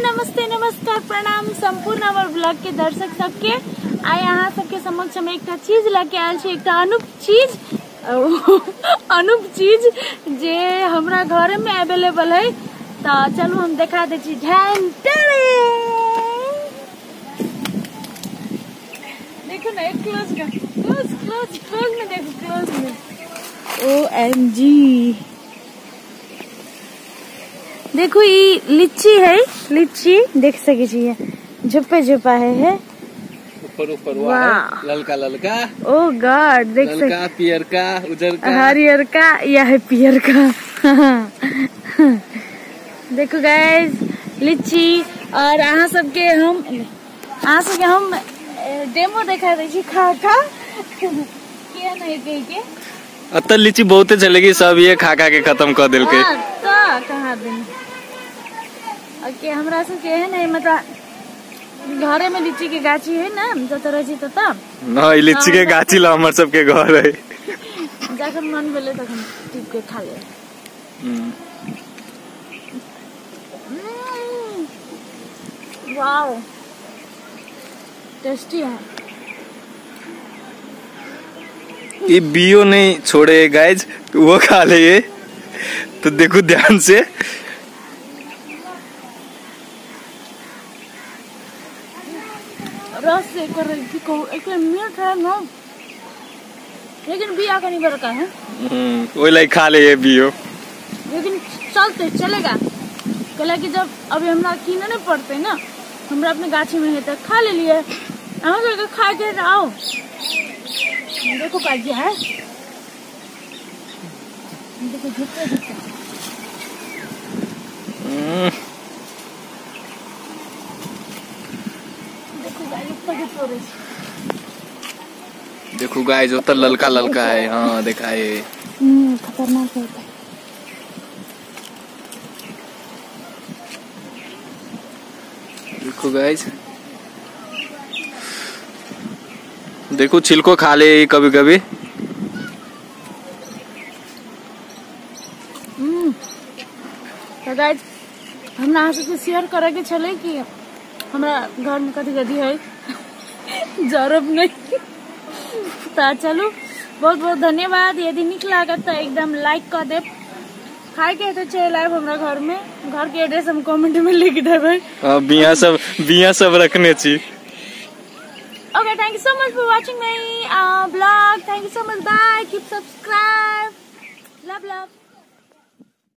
नमस्ते नमस्कार प्रणाम संपूर्ण हमारे ब्लॉग के दर्शक सबके आए यहाँ सबके समक्ष हम एक चीज लेके आयल छी, एक अनूप चीज जे हमरा घर में अवेलेबल है। तो चलो हम दिखा दे छी। देखो ना एक क्लोज में देखो, क्लोज में OMG देखो ये लीची है, लीची देख सके छी झुपा है ऊपर ललका ललका। ओ गॉड देख सके, ललका पियर का उजर का हरियर का या है पियर का। देखो गाइस लीची और अहाँ सबके हम डेमो देखा दे छी खा क्या नहीं के अत लीची बहुते चलेगी, सब ये खा के खत्म कर दिल के। कहा दिन ओके हमरा सबके है नहीं, मतलब घरे में लीची के गाछी है ना, तो रही तो ना लीची के गाछी ला हमर सबके घर है। जखन मन भेले तखन टिप के खा ले। वाओ टेस्टी है। ये बियो नहीं छोड़े गाइज, वो खा ले ये तो देखो ध्यान से। रस से कर एक मीठ है ना, लेकिन बिया का नहीं बरका है। वो लाई खा ले ये बियो, लेकिन चलेगा कल की जब अभी हमरा कीने नहीं पड़ते ना, हमरा अपने गाछी में है तो खा ले लिए। हम खा के आओ देखो काजिया है, देखो झुकते देखो गाइस उतना ललका ललका है। हाँ देखा है, खतरनाक होता है। देखो गाइस, देखो छिलको खा ले कभी कभी। तो गाइस हमरा अहाँ सबके शेयर करे के छले कि हमरा घर में कथी कथी है जरूर नहीं। तो चलो बहुत बहुत धन्यवाद। यदि निक लागत तो एकदम लाइक कर दे। खाए के तो चल आए हमरा घर में, घर के एड्रेस हम कमेंट में लिख देबे। बिया सब रखने छी। Okay, thank you so much for watching my vlog. Thank you so much. Bye. Keep subscribe. Love.